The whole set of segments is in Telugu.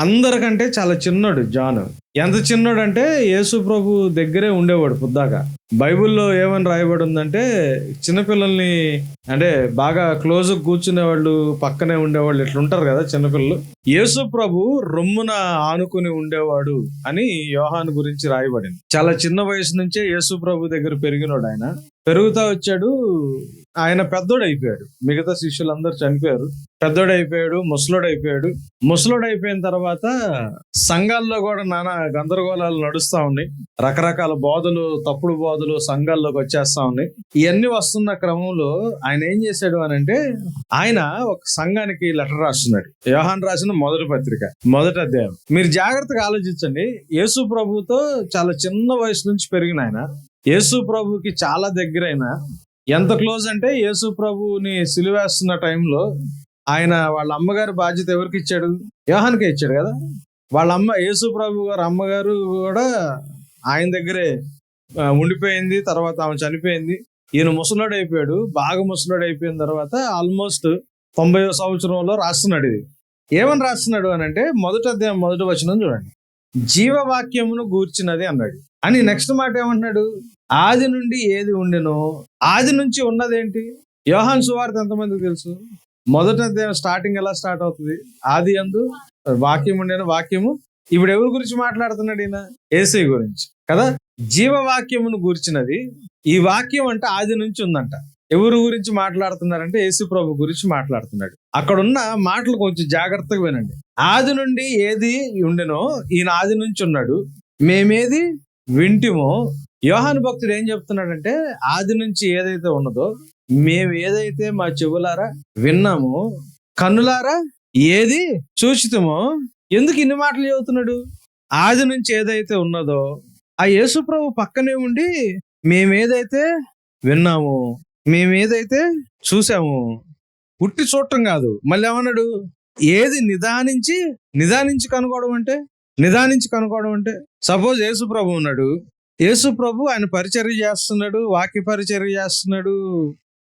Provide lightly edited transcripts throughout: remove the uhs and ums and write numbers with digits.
అందరికంటే చాలా చిన్నోడు జాన్. ఎంత చిన్నోడంటే యేసు ప్రభు దగ్గరే ఉండేవాడు పొద్దాక. బైబిల్లో ఏమని రాయబడి ఉందంటే, చిన్నపిల్లల్ని అంటే బాగా క్లోజ్ కూర్చునేవాళ్ళు, పక్కనే ఉండేవాళ్ళు ఇట్లుంటారు కదా చిన్నపిల్లలు. యేసు ప్రభు రొమ్మున ఆనుకుని ఉండేవాడు అని యోహాను గురించి రాయబడింది. చాలా చిన్న వయసు నుంచే యేసు ప్రభు దగ్గర పెరిగినోడు ఆయన. పెరుగుతా వచ్చాడు. ఆయన పెద్దోడు అయిపోయాడు. మిగతా శిష్యులందరూ చనిపోయారు. పెద్దోడు అయిపోయాడు, ముసలోడు అయిపోయాడు. ముసలోడు అయిపోయిన తర్వాత సంఘాల్లో కూడా నానా గందరగోళాలు నడుస్తా ఉన్నాయి. రకరకాల బోధలు, తప్పుడు బోధలు సంఘాల్లోకి వచ్చేస్తా ఉన్నాయి. ఇవన్నీ వస్తున్న క్రమంలో ఆయన ఏం చేశాడు అని అంటే, ఆయన ఒక సంఘానికి లెటర్ రాస్తున్నాడు. యోహాను రాసిన మొదటి పత్రిక, మొదటి అధ్యాయం. మీరు జాగ్రత్తగా ఆలోచించండి. యేసు ప్రభుతో చాలా చిన్న వయసు నుంచి పెరిగిన ఆయన, యేసు ప్రభుకి చాలా దగ్గరైన, ఎంత క్లోజ్ అంటే యేసు ప్రభుని సిలువేస్తున్న టైంలో ఆయన వాళ్ళ అమ్మగారి బాధ్యత ఎవరికి ఇచ్చాడు? యోహానుకే ఇచ్చాడు కదా. వాళ్ళ అమ్మ, యేసు ప్రభు గారు అమ్మగారు కూడా ఆయన దగ్గరే ఉండిపోయింది. తర్వాత ఆమె చనిపోయింది. ఈయన ముసలోడు అయిపోయాడు. బాగా ముసలోడు అయిపోయిన తర్వాత ఆల్మోస్ట్ 90వ సంవత్సరంలో రాస్తున్నాడు. ఇది ఏమని రాస్తున్నాడు అని అంటే, మొదటి అధ్యాయం మొదటి వచనం చూడండి. జీవవాక్యమును గూర్చినది అన్నాడు. అని నెక్స్ట్ మాట ఏమంటున్నాడు? ఆది నుండి ఏది ఉండెనో, ఆది నుంచి ఉన్నదేంటి? యోహాను సువార్త ఎంతమందికి తెలుసు? మొదటి అధ్యాయం స్టార్టింగ్ ఎలా స్టార్ట్ అవుతుంది? ఆది యందు వాక్యం ఉండేను, వాక్యము. ఇప్పుడు ఎవరి గురించి మాట్లాడుతున్నాడు ఈయన? యేసయ్య గురించి కదా. జీవవాక్యమును గూర్చినది. ఈ వాక్యం అంటే ఆది నుంచి ఉందంట. ఎవరి గురించి మాట్లాడుతున్నారంటే యేసు ప్రభు గురించి మాట్లాడుతున్నాడు. అక్కడున్న మాటలు కొంచెం జాగ్రత్తగా వినండి. ఆది నుండి ఏది ఉండెనో, ఈయన ఆది నుంచి ఉన్నాడు. మేమేది వింటిమో. యోహాను భక్తుడు ఏం చెప్తున్నాడంటే, ఆది నుంచి ఏదైతే ఉన్నదో, మేము ఏదైతే మా చెవులారా విన్నామో, కన్నులారా ఏది చూచితమో. ఎందుకు ఇన్ని మాటలు చెబుతున్నాడు? ఆది నుంచి ఏదైతే ఉన్నదో ఆ యేసు ప్రభు పక్కనే ఉండి మేమేదైతే విన్నాము, మేమేదైతే చూసాము, ఉట్టి చూడటం కాదు, మళ్ళీ ఏమన్నాడు? ఏది నిదానించి కనుక్కోవడం అంటే, సపోజ్ యేసు ప్రభు ఉన్నాడు. యేసు ప్రభు ఆయన పరిచర్య చేస్తున్నాడు, వాక్య పరిచర్య చేస్తున్నాడు,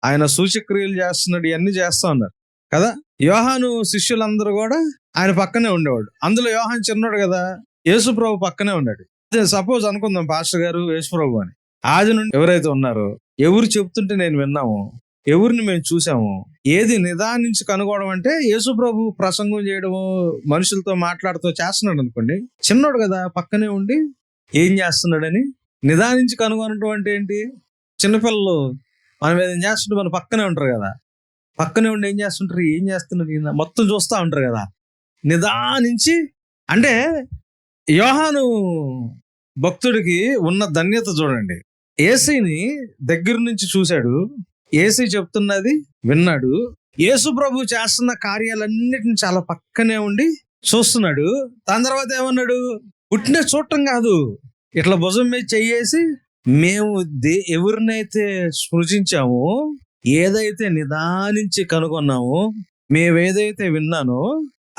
ఆయన సూచక్రియలు చేస్తున్నాడు, ఇవన్నీ చేస్తా ఉన్నారు కదా. యోహాను శిష్యులందరూ కూడా ఆయన పక్కనే ఉండేవాడు. అందులో యోహాను చిన్నాడు కదా, యేసు ప్రభు పక్కనే ఉన్నాడు. సపోజ్ అనుకుందాం పాస్టర్ గారు యేసు ప్రభు అని. ఆది నుండి ఎవరైతే ఉన్నారో, ఎవరు చెప్తుంటే నేను విన్నాము, ఎవరిని మేము చూసాము, ఏది నిదానించి కనుగోవడం అంటే యేసు ప్రభు ప్రసంగం చేయడము, మనుషులతో మాట్లాడుతూ చేస్తున్నాడు అనుకోండి. చిన్నోడు కదా, పక్కనే ఉండి ఏం చేస్తున్నాడని నిదానించి కనుగొనటం అంటే ఏంటి? చిన్నపిల్లలు మనం ఏదైనా చేస్తుంటే మన పక్కనే ఉంటారు కదా, పక్కనే ఉండి ఏం చేస్తున్నారు మొత్తం చూస్తూ ఉంటారు కదా. నిదానించి అంటే యోహాను భక్తుడికి ఉన్న ధన్యత చూడండి. యేసయ్యని దగ్గర నుంచి చూశాడు, యేసయ్య చెప్తున్నది విన్నాడు, యేసు ప్రభు చేస్తున్న కార్యాలన్నిటిని చాలా పక్కనే ఉండి చూస్తున్నాడు. దాని తర్వాత ఏమన్నాడు? పుట్టిన చూడటం కాదు, ఇట్లా భుజం మీద చెయ్యేసి, మేము ఎవరినైతే స్పృశించామో, ఏదైతే నిదానించి కనుగొన్నామో, మేమేదైతే విన్నానో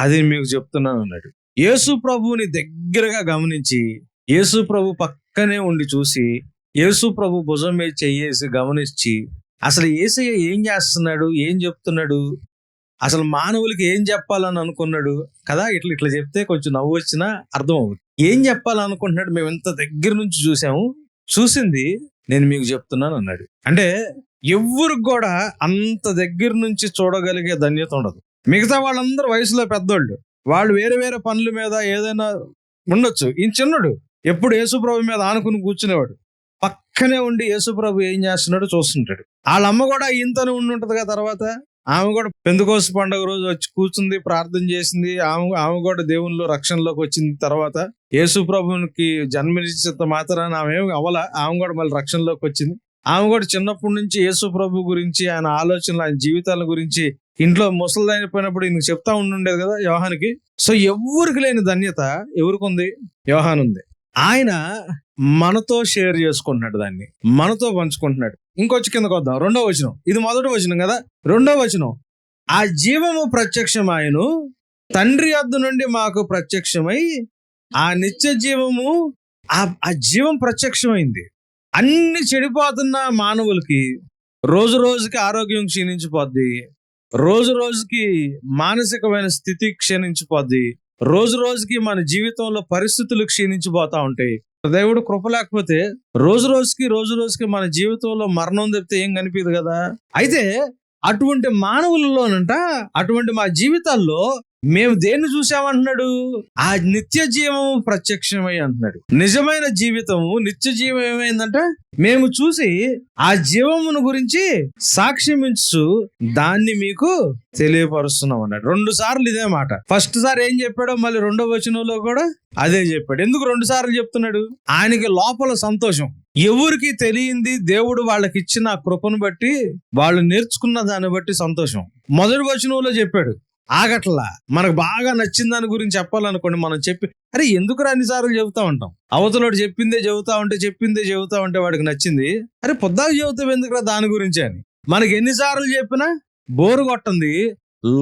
అది మీకు చెప్తున్నాను అన్నాడు. యేసు ప్రభువుని దగ్గరగా గమనించి, యేసు ప్రభు పక్కనే ఉండి చూసి, యేసు ప్రభు భుజం మీద చెయ్యేసి గమనించి, అసలు యేసయ్య ఏం చేస్తున్నాడు, ఏం చెప్తున్నాడు, అసలు మానవులకి ఏం చెప్పాలని అనుకున్నాడు కదా. ఇట్లా చెప్తే కొంచెం నవ్వు వచ్చినా అర్థం అవుతుంది. ఏం చెప్పాలనుకుంటున్నాడు? మేము ఎంత దగ్గర నుంచి చూసాము, చూసింది నేను మీకు చెప్తున్నాను అన్నాడు. అంటే ఎవరికి కూడా అంత దగ్గర నుంచి చూడగలిగే ధన్యత ఉండదు. మిగతా వాళ్ళందరూ వయసులో పెద్దోళ్ళు, వాళ్ళు వేరే వేరే పనుల మీద ఏదైనా ఉండొచ్చు. ఈయన చిన్నడు, ఎప్పుడు యేసుప్రభు మీద ఆనుకుని కూర్చునేవాడు. పక్కనే ఉండి యేసుప్రభు ఏం చేస్తున్నాడో చూస్తుంటాడు. వాళ్ళ అమ్మ కూడా ఈయనతోనే ఉండి ఉంటది కదా. తర్వాత ఆమె కూడా పెంతెకోస్తు పండుగ రోజు వచ్చి కూర్చుంది, ప్రార్థన చేసింది. ఆమె కూడా దేవునిలో రక్షణలోకి వచ్చింది. తర్వాత యేసు ప్రభునికి జన్మనిచ్చినంత మాత్రాన ఆమె ఆమె కూడా మళ్ళీ రక్షణలోకి వచ్చింది. ఆమె కూడా చిన్నప్పటి నుంచి యేసు ప్రభు గురించి, ఆయన ఆలోచనలు, ఆయన జీవితాల గురించి ఇంట్లో ముసలిదైపోయినప్పుడు ఈయనకు చెప్తా ఉండుండేది కదా యోహానికి. సో ఎవరికి లేని ధన్యత ఎవరికి ఉంది? యోహాను ఉంది. ఆయన మనతో షేర్ చేసుకుంటున్నాడు, దాన్ని మనతో పంచుకుంటున్నాడు. ఇంకొచ్చి కిందకు వద్దాం. 2వ వచనం. ఇది మొదటి వచనం కదా. 2వ వచనం. ఆ జీవము ప్రత్యక్షమాయను, తండ్రి యొద్ద నుండి మాకు ప్రత్యక్షమై, ఆ నిత్య జీవము, ఆ జీవం ప్రత్యక్షమైంది. అన్ని చెడిపోతున్న మానవులకి రోజు రోజుకి ఆరోగ్యం క్షీణించిపోద్ది, రోజు రోజుకి మానసికమైన స్థితి క్షీణించిపోద్ది, రోజు రోజుకి మన జీవితంలో పరిస్థితులు క్షీణించిపోతా ఉంటాయి. దేవుడు కృప లేకపోతే రోజు రోజుకి మన జీవితంలో మరణం తప్పితే ఏం కనిపించదు కదా. అయితే అటువంటి మానవులలోనంట, అటువంటి మా జీవితాల్లో మేము దేన్ని చూసామంటున్నాడు? ఆ నిత్య జీవం ప్రత్యక్షమై అంటున్నాడు. నిజమైన జీవితము, నిత్య జీవం ఏమైందంటే మేము చూసి ఆ జీవమును గురించి సాక్ష్యమించు దాన్ని మీకు తెలియపరుస్తున్నాం అన్నాడు. 2 సార్లు ఇదే మాట. ఫస్ట్ సారి ఏం చెప్పాడో మళ్ళీ 2వ వచనంలో కూడా అదే చెప్పాడు. ఎందుకు 2 సార్లు చెప్తున్నాడు? ఆయనకి లోపల సంతోషం. ఎవరికి తెలియంది దేవుడు వాళ్ళకి ఇచ్చిన ఆ కృపను బట్టి, వాళ్ళు నేర్చుకున్న దాన్ని బట్టి సంతోషం. మొదటి వచనంలో చెప్పాడు, ఆగట్లా. మనకు బాగా నచ్చిన దాని గురించి చెప్పాలనుకోండి, మనం చెప్పి అరే ఎందుకు అన్నిసార్లు చెబుతా ఉంటాం. అవతలోడు చెప్పిందే చెబుతా ఉంటే వాడికి నచ్చింది. అరే పొద్దాకు చెబుతావు ఎందుకురా దాని గురించి అని. మనకి ఎన్నిసార్లు చెప్పినా బోరు కొట్టింది.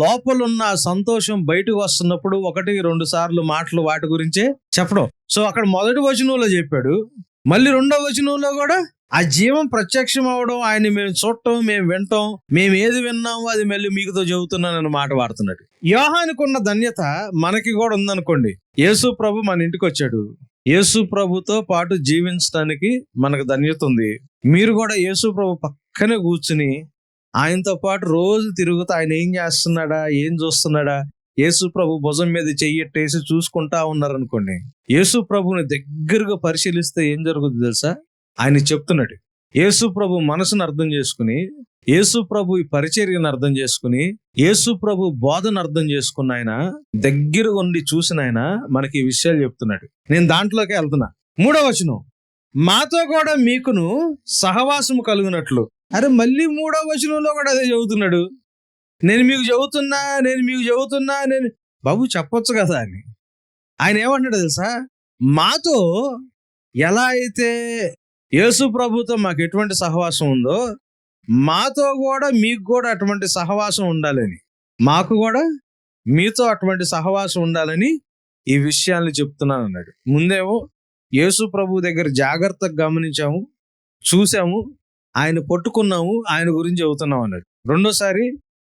లోపలున్న సంతోషం బయటకు వస్తున్నప్పుడు 1-2 సార్లు మాటలు వాటి గురించే చెప్పడం. సో అక్కడ మొదటి వచనంలో చెప్పాడు, మళ్ళీ 2వ వచనంలో కూడా ఆ జీవం ప్రత్యక్షం అవడం, ఆయన్ని మేము చూడటం, మేము వింటాం, మేము ఏది విన్నామో అది మళ్ళీ మీకుతో చెబుతున్నానని మాట వాడుతున్నాడు. యోహానుకున్న ధన్యత మనకి కూడా ఉందనుకోండి. యేసు ప్రభు మన ఇంటికి వచ్చాడు. యేసు ప్రభుతో పాటు జీవించడానికి మనకు ధన్యత ఉంది. మీరు కూడా యేసు ప్రభు పక్కనే కూర్చుని ఆయనతో పాటు రోజు తిరుగుతూ ఆయన ఏం చేస్తున్నాడా, ఏం చూస్తున్నాడా, యేసు ప్రభు భుజం మీద చెయ్యట్టేసి చూసుకుంటా ఉన్నారనుకోండి. యేసు ప్రభుని దగ్గరగా పరిశీలిస్తే ఏం జరుగుతుంది తెలుసా? ఆయన చెప్తున్నాడు. యేసు ప్రభు మనసును అర్థం చేసుకుని, యేసు ప్రభు ఈ పరిచర్యను అర్థం చేసుకుని, యేసు ప్రభు బోధన అర్థం చేసుకున్న ఆయన, దగ్గరగా ఉండి చూసిన ఆయన మనకి ఈ విషయాలు చెప్తున్నాడు. నేను దాంట్లోకి వెళ్తున్నా. 3వ వచనం, మాతో కూడా మీకును సహవాసము కలుగునట్లు. అరే మళ్ళీ 3వ వచనంలో కూడా అదే చెబుతున్నాడు. నేను మీకు చెబుతున్నా బాబు చెప్పొచ్చు కదా అని. ఆయన ఏమంటాడు తెలుసా? మాతో ఎలా అయితే యేసు ప్రభుతో మాకు ఎటువంటి సహవాసం ఉందో, మాతో కూడా మీకు కూడా అటువంటి సహవాసం ఉండాలని, మాకు కూడా మీతో అటువంటి సహవాసం ఉండాలని ఈ విషయాన్ని చెప్తున్నాను అన్నాడు. ముందేమో యేసు ప్రభు దగ్గర జాగ్రత్తగా గమనించాము, చూసాము, ఆయన పట్టుకున్నాము, ఆయన గురించి చెబుతున్నాం అన్నాడు. రెండోసారి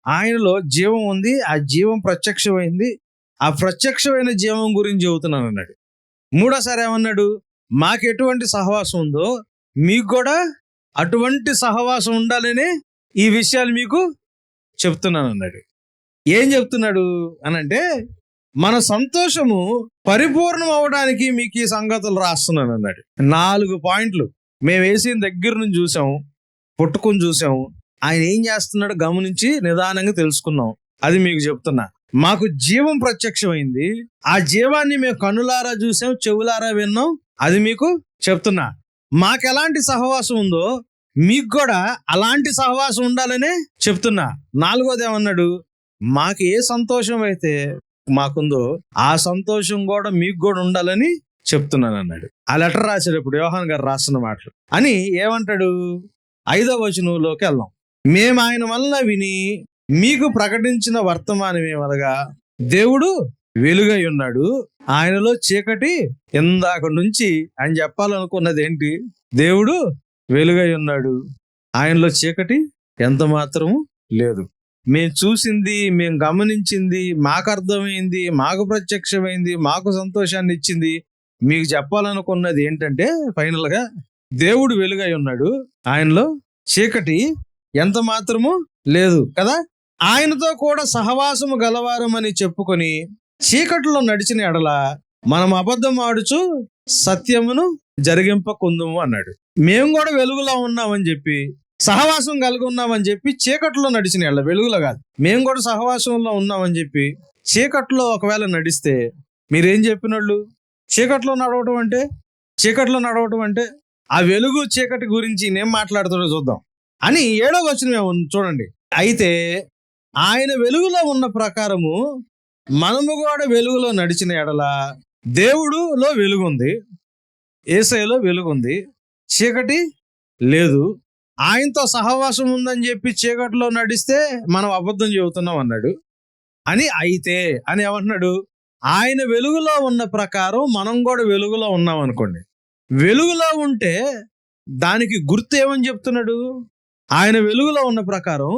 ఆయనలో జీవం ఉంది, ఆ జీవం ప్రత్యక్షమైంది, ఆ ప్రత్యక్షమైన జీవం గురించి చెబుతున్నాను అన్నాడు. మూడోసారి ఏమన్నాడు? మాకు ఎటువంటి సహవాసం ఉందో మీకు కూడా అటువంటి సహవాసం ఉండాలని ఈ విషయాలు మీకు చెప్తున్నాను అన్నాడు. ఏం చెప్తున్నాడు అనంటే, మన సంతోషము పరిపూర్ణం అవడానికి మీకు ఈ సంగతులు రాస్తున్నాను అన్నాడు. 4 పాయింట్లు మేము వేసిన దగ్గర నుంచి చూసాము, పట్టుకుని చూసాము, ఆయన ఏం చేస్తున్నాడు గమనించి నిదానంగా తెలుసుకున్నాం. అది మీకు చెప్తున్నా. మాకు జీవం ప్రత్యక్షమైంది, ఆ జీవాన్ని మేము కన్నులారా చూసాం, చెవులారా విన్నాం, అది మీకు చెప్తున్నా. మాకు ఎలాంటి సహవాసం ఉందో మీకు కూడా అలాంటి సహవాసం ఉండాలనే చెప్తున్నా. 4వది ఏమన్నాడు? మాకు ఏ సంతోషం అయితే మాకుందో ఆ సంతోషం కూడా మీకు కూడా ఉండాలని చెప్తున్నాను అన్నాడు. ఆ లెటర్ రాసేటప్పుడు యోహాన్ గారు రాస్తున్న మాటలు అని ఏమంటాడు? 5వ వచనంలోకి వెళ్దాం. మేము ఆయన వల్ల విని మీకు ప్రకటించిన వర్తమానం ఏమనగా, దేవుడు వెలుగై ఉన్నాడు, ఆయనలో చీకటి ఇందాక నుంచి ఆయన చెప్పాలనుకున్నది ఏంటి? దేవుడు వెలుగై ఉన్నాడు, ఆయనలో చీకటి ఎంత మాత్రము లేదు. మేము చూసింది, మేము గమనించింది, మాకు అర్థమైంది, మాకు ప్రత్యక్షమైంది, మాకు సంతోషాన్ని ఇచ్చింది, మీకు చెప్పాలనుకున్నది ఏంటంటే ఫైనల్ గా దేవుడు వెలుగై ఉన్నాడు, ఆయనలో చీకటి ఎంత మాత్రము లేదు కదా. ఆయనతో కూడా సహవాసము గలవారమని చెప్పుకొని చీకటిలో నడిచిన ఎడల మనం అబద్ధం ఆడుచు సత్యమును జరిగింపకుందుము అన్నాడు. మేము కూడా వెలుగులో ఉన్నామని చెప్పి, సహవాసం కలిగి ఉన్నామని చెప్పి చీకట్లో నడిచిన ఎడల, వెలుగులో కాదు, మేము కూడా సహవాసంలో ఉన్నామని చెప్పి చీకట్లో ఒకవేళ నడిస్తే మీరేం చెప్పినోళ్ళు? చీకట్లో నడవటం అంటే ఆ వెలుగు చీకటి గురించి నేను మాట్లాడుతాడో చూద్దాం అని 7వ వచనం చూడండి. అయితే ఆయన వెలుగులో ఉన్న ప్రకారము మనము కూడా వెలుగులో నడిచిన ఎడల దేవుడులో వెలుగుంది, యేసయ్యలో వెలుగుంది, చీకటి లేదు. ఆయనతో సహవాసం ఉందని చెప్పి చీకటిలో నడిస్తే మనం అబద్ధం చెబుతున్నాం అన్నాడు. అయితే అని ఏమంటున్నాడు? ఆయన వెలుగులో ఉన్న ప్రకారం మనం కూడా వెలుగులో ఉన్నాం అనుకోండి. వెలుగులో ఉంటే దానికి గుర్తు ఏమని చెప్తున్నాడు? ఆయన వెలుగులో ఉన్న ప్రకారం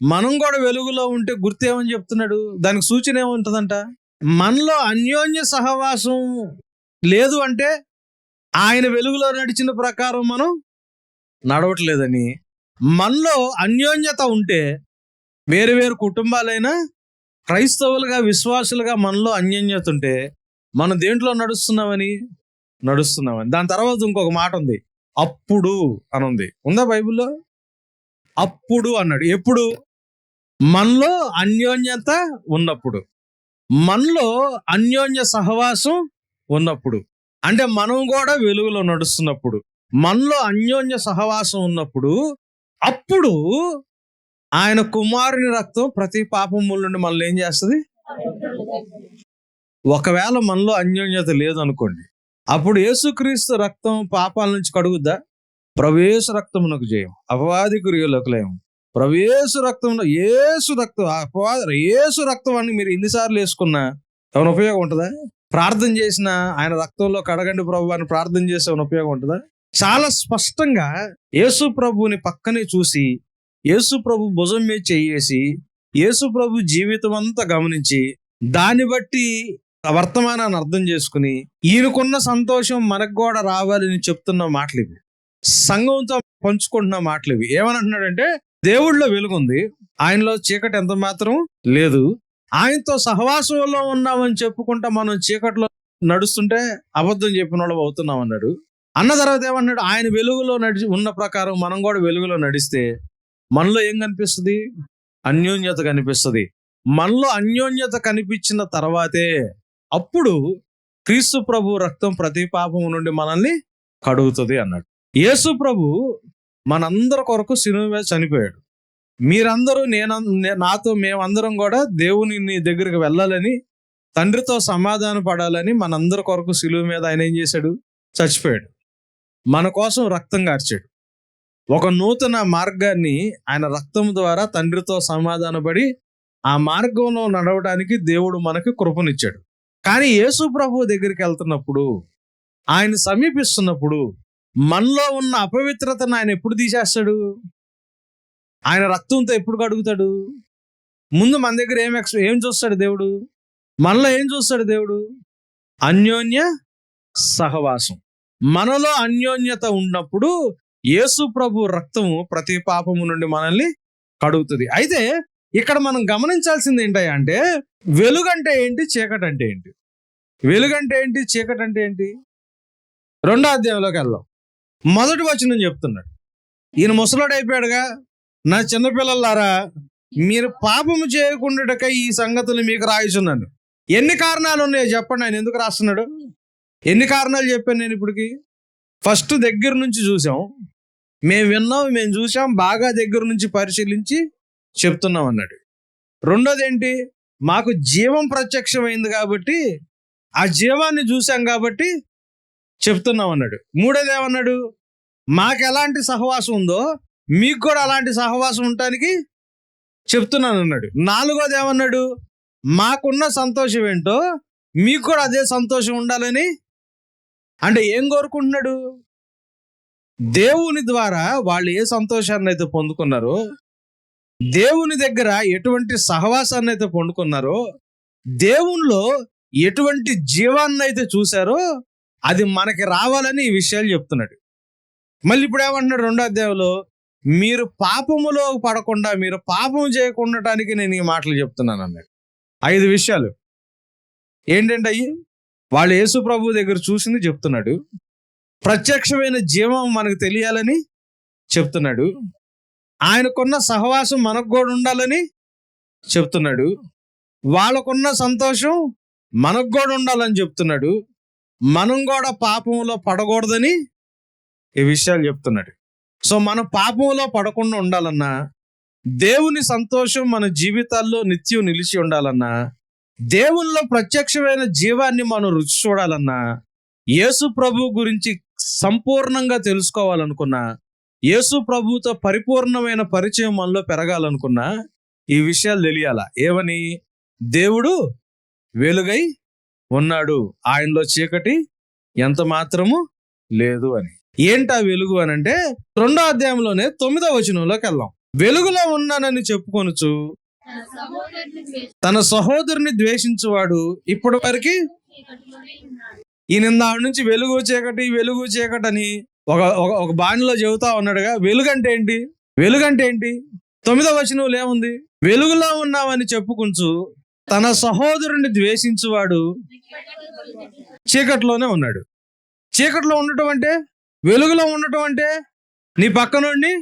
మనం కూడా వెలుగులో ఉంటే గుర్తు ఏమని చెప్తున్నాడు? దానికి సూచన ఏముంటుందంట? మనలో అన్యోన్య సహవాసం లేదు అంటే ఆయన వెలుగులో నడిచిన ప్రకారం మనం నడవట్లేదని. మనలో అన్యోన్యత ఉంటే వేరు వేరు కుటుంబాలైనా క్రైస్తవులుగా విశ్వాసులుగా మనలో అన్యోన్యత ఉంటే మనం దేంట్లో నడుస్తున్నామని. దాని తర్వాత ఇంకొక మాట ఉంది, అప్పుడు అని ఉంది. ఉందా బైబిల్లో? అప్పుడు అన్నాడు. ఎప్పుడు? మనలో అన్యోన్యత ఉన్నప్పుడు, మనలో అన్యోన్య సహవాసం ఉన్నప్పుడు, అంటే మనం కూడా వెలుగులో నడుస్తున్నప్పుడు, మనలో అన్యోన్య సహవాసం ఉన్నప్పుడు, అప్పుడు ఆయన కుమారుని రక్తం ప్రతి పాపముల నుండి మనల్ని ఏం చేస్తుంది? ఒకవేళ మనలో అన్యోన్యత లేదనుకోండి, అప్పుడు యేసుక్రీస్తు రక్తం పాపాల నుంచి కడుగుద్దా? ప్రవేశ రక్తమునకు జయం, అపవాది క్రియలకు లయం. ప్రవేశ రక్తంలో యేసు రక్తం, యేసు రక్తం అని మీరు ఎన్నిసార్లు వేసుకున్నా ఏమైనా ఉపయోగం ఉంటుందా? ప్రార్థన చేసిన ఆయన రక్తంలో కడగండి ప్రభు అని ప్రార్థన చేసే ఏమైనా ఉపయోగం ఉంటుందా? చాలా స్పష్టంగా యేసు ప్రభుని పక్కనే చూసి, యేసు ప్రభు భుజం మీద చేయేసి, యేసు ప్రభు జీవితం అంతా గమనించి, దాన్ని బట్టి వర్తమానాన్ని అర్థం చేసుకుని, ఈయనకున్న సంతోషం మనకు కూడా రావాలని చెప్తున్న మాటలు ఇవి. సంఘంతో పంచుకుంటున్న మాటలు ఇవి. ఏమనంటున్నాడంటే, దేవుళ్ళలో వెలుగుంది, ఆయనలో చీకటి ఎంత మాత్రం లేదు. ఆయనతో సహవాసంలో ఉన్నామని చెప్పుకుంటా మనం చీకట్లో నడుస్తుంటే అబద్ధం చెప్పిన వాళ్ళు అవుతున్నాం అన్నాడు. అన్న తర్వాత ఏమన్నాడు? ఆయన వెలుగులో ఉన్న ప్రకారం మనం కూడా వెలుగులో నడిస్తే మనలో ఏం కనిపిస్తుంది? అన్యోన్యత కనిపిస్తుంది. మనలో అన్యోన్యత కనిపించిన తర్వాతే అప్పుడు క్రీస్తు ప్రభు రక్తం ప్రతి పాపము నుండి మనల్ని కడుగుతుంది అన్నాడు. యేసు ప్రభు మనందరి కొరకు శిలువ మీద చనిపోయాడు. మీరందరూ నాతో మేమందరం కూడా దేవుని దగ్గరికి వెళ్ళాలని, తండ్రితో సమాధాన పడాలని మనందరి కొరకు శిలువ మీద ఆయన ఏం చేశాడు? చచ్చిపోయాడు. మన కోసం రక్తం కార్చాడు. ఒక నూతన మార్గాన్ని ఆయన రక్తం ద్వారా తండ్రితో సమాధానపడి ఆ మార్గంలో నడవడానికి దేవుడు మనకి కృపనిచ్చాడు. కానీ యేసు ప్రభు దగ్గరికి వెళ్తున్నప్పుడు, ఆయన సమీపిస్తున్నప్పుడు మనలో ఉన్న అపవిత్రతను ఆయన ఎప్పుడు తీసేస్తాడు? ఆయన రక్తంతో ఎప్పుడు కడుగుతాడు? ముందు మన దగ్గర ఏం చూస్తాడు దేవుడు? మనలో ఏం చూస్తాడు దేవుడు? అన్యోన్య సహవాసం. మనలో అన్యోన్యత ఉన్నప్పుడు యేసు ప్రభు రక్తము ప్రతి పాపము నుండి మనల్ని కడుగుతుంది. అయితే ఇక్కడ మనం గమనించాల్సింది ఏంటంటే, వెలుగంటే ఏంటి, చీకటి అంటే ఏంటి? వెలుగంటే ఏంటి, చీకటి అంటే ఏంటి? 2వ అధ్యాయంలోకి వెళ్దాం. మొదటి వచనం చెప్తున్నాడు, ఈయన ముసలోడైపోయాడుగా, నా చిన్నపిల్లలారా మీరు పాపము చేయకుండాటకై ఈ సంగతులు మీకు రాయిచున్నాను. ఎన్ని కారణాలు ఉన్నాయో చెప్పండి. ఆయన ఎందుకు రాస్తున్నాడు? ఎన్ని కారణాలు చెప్పాను నేను ఇప్పటికి? ఫస్ట్ దగ్గర నుంచి చూసాం, మేము విన్నాం, మేము చూసాం, బాగా దగ్గర నుంచి పరిశీలించి చెప్తున్నాం అన్నాడు. రెండోది ఏంటి? మాకు జీవం ప్రత్యక్షమైంది కాబట్టి, ఆ జీవాన్ని చూసాం కాబట్టి చెప్తున్నాం అన్నాడు. మూడోది ఏమన్నాడు? మాకు ఎలాంటి సహవాసం ఉందో మీకు కూడా అలాంటి సహవాసం ఉండటానికి చెప్తున్నాను అన్నాడు. నాలుగోది ఏమన్నాడు? మాకున్న సంతోషం ఏంటో మీకు కూడా అదే సంతోషం ఉండాలని. అంటే ఏం కోరుకుంటున్నాడు? దేవుని ద్వారా వాళ్ళు ఏ సంతోషాన్ని అయితే పొందుకున్నారో, దేవుని దగ్గర ఎటువంటి సహవాసాన్ని అయితే పొందుకున్నారో, దేవునిలో ఎటువంటి జీవాన్ని అయితే చూశారో అది మనకి రావాలని ఈ విషయాలు చెప్తున్నాడు. మళ్ళీ ఇప్పుడు ఏమంటున్నాడు 2వ అధ్యాయంలో? మీరు పాపములో పడకుండా, మీరు పాపం చేయకుండాటానికి నేను ఈ మాటలు చెప్తున్నాను అన్నాడు. 5 విషయాలు ఏంటంటే అయ్యి వాళ్ళు యేసు ప్రభు దగ్గర చూసింది చెప్తున్నాడు. ప్రత్యక్షమైన జీవం మనకు తెలియాలని చెప్తున్నాడు. ఆయనకున్న సహవాసం మనకు కూడా ఉండాలని చెప్తున్నాడు. వాళ్ళకున్న సంతోషం మనకు కూడా ఉండాలని చెప్తున్నాడు. మనం కూడా పాపంలో పడకూడదని ఈ విషయాలు చెప్తున్నాడు. సో మనం పాపంలో పడకుండా ఉండాలన్నా, దేవుని సంతోషం మన జీవితాల్లో నిత్యం నిలిచి ఉండాలన్నా, దేవునిలో ప్రత్యక్షమైన జీవాన్ని మనం రుచి చూడాలన్నా, యేసు ప్రభు గురించి సంపూర్ణంగా తెలుసుకోవాలనుకున్నా, యేసు ప్రభుతో పరిపూర్ణమైన పరిచయం మనలో పెరగాలనుకున్నా ఈ విషయాలు తెలియాలా? ఏమని? దేవుడు వెలుగై ఉన్నాడు, ఆయనలో చీకటి ఎంత మాత్రము లేదు అని. ఏంటా వెలుగు అని అంటే 2వ అధ్యాయంలోనే 9వ వచనంలోకి వెళ్దాం. వెలుగులో ఉన్నానని చెప్పుకొనుచు తన సహోదరుని ద్వేషించువాడు ఇప్పటి వరకు ఈ నిందాడి నుంచి వెలుగు చీకటి వెలుగు చీకటి అని ఒక ఒక- ఒక బాణిలో చెబుతా ఉన్నాడుగా. వెలుగంటే ఏంటి? వెలుగంటే ఏంటి? 9వ వచనంలో ఏముంది? వెలుగులో ఉన్నామని చెప్పుకుంటూ తన సహోదరుని ద్వేషించువాడు చీకటిలోనే ఉన్నాడు. చీకటిలో ఉండటం అంటే, వెలుగులో ఉండటం అంటే నీ పక్కనోడిని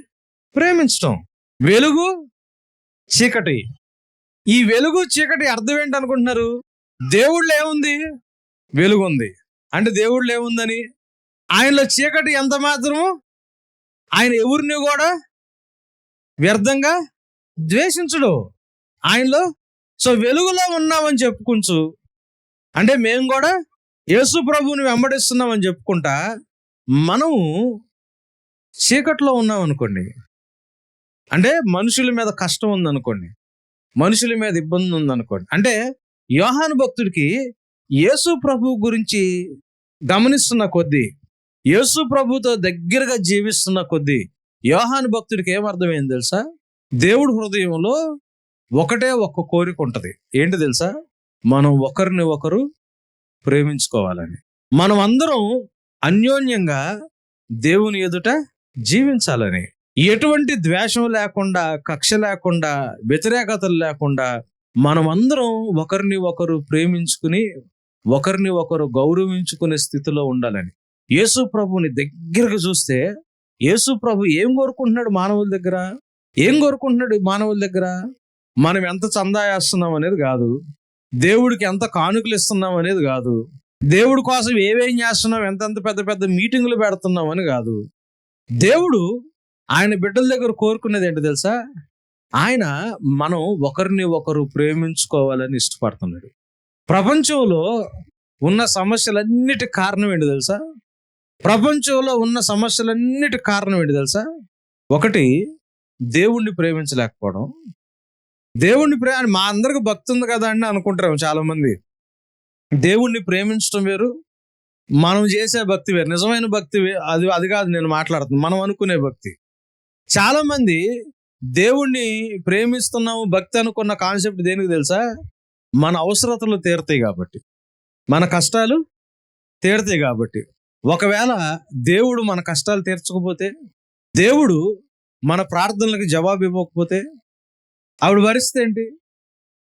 ప్రేమించటం. వెలుగు చీకటి. ఈ వెలుగు చీకటి అర్థం ఏంటి అనుకుంటున్నారు? దేవుళ్ళు ఏముంది? వెలుగు ఉంది. అంటే దేవుళ్ళు ఏముందని, ఆయనలో చీకటి ఎంత మాత్రము ఆయన ఎవరిని కూడా వ్యర్థంగా ద్వేషించడు ఆయనలో. సో వెలుగులో ఉన్నామని చెప్పుకుంటూ, అంటే మేము కూడా యేసు ప్రభువుని వెంబడిస్తున్నామని చెప్పుకుంటా మనము చీకట్లో ఉన్నాం అనుకోండి, అంటే మనుషుల మీద కష్టం ఉందనుకోండి, మనుషుల మీద ఇబ్బంది ఉందనుకోండి, అంటే యోహాను భక్తుడికి యేసు ప్రభు గురించి గమనిస్తున్న కొద్దీ, యేసు ప్రభుతో దగ్గరగా జీవిస్తున్న కొద్దీ యోహాను భక్తుడికి ఏమర్థమైంది తెలుసా? దేవుడి హృదయంలో ఒకటే ఒక్క కోరిక ఉంటది. ఏంటి తెలుసా? మనం ఒకరిని ఒకరు ప్రేమించుకోవాలని. మనం అందరం అన్యోన్యంగా దేవుని ఎదుట జీవించాలని. ఎటువంటి ద్వేషం లేకుండా, కక్ష లేకుండా, వ్యతిరేకతలు లేకుండా మనం అందరం ఒకరిని ఒకరు ప్రేమించుకుని, ఒకరిని ఒకరు గౌరవించుకునే స్థితిలో ఉండాలని. యేసు ప్రభుని దగ్గరగా చూస్తే యేసు ప్రభు ఏం కోరుకుంటున్నాడు మానవుల దగ్గర? ఏం కోరుకుంటున్నాడు మానవుల దగ్గర? మనం ఎంత చందా వేస్తున్నాం అనేది కాదు, దేవుడికి ఎంత కానుకలు ఇస్తున్నాం అనేది కాదు, దేవుడి కోసం ఏమేం చేస్తున్నాం, ఎంతెంత పెద్ద పెద్ద మీటింగులు పెడుతున్నాం అని కాదు. దేవుడు ఆయన బిడ్డల దగ్గర కోరుకునేది ఏంటి తెలుసా? ఆయన మనం ఒకరిని ఒకరు ప్రేమించుకోవాలని ఇష్టపడుతున్నాడు. ప్రపంచంలో ఉన్న సమస్యలన్నిటి కారణం ఏంటి తెలుసా? ప్రపంచంలో ఉన్న సమస్యలన్నిటి కారణం ఏంటి తెలుసా? ఒకటి, దేవుణ్ణి ప్రేమించలేకపోవడం. దేవుణ్ణి మా అందరికి భక్తి ఉంది కదా అని అనుకుంటారు చాలా మంది. దేవుణ్ణి ప్రేమించడం వేరు, మనం చేసే భక్తి వేరు. నిజమైన భక్తి అది అది కాదు నేను మాట్లాడుతున్నాను, మనం అనుకునే భక్తి. చాలా మంది దేవుణ్ణి ప్రేమిస్తున్నాము భక్తి అనుకున్న కాన్సెప్ట్ దేనికి తెలుసా? మన అవసరతలు తీరుతాయి కాబట్టి, మన కష్టాలు తీరుతాయి కాబట్టి. ఒకవేళ దేవుడు మన కష్టాలు తీర్చకపోతే, దేవుడు మన ప్రార్థనలకు జవాబు ఇవ్వకపోతే ఆవిడ పరిస్థితి ఏంటి?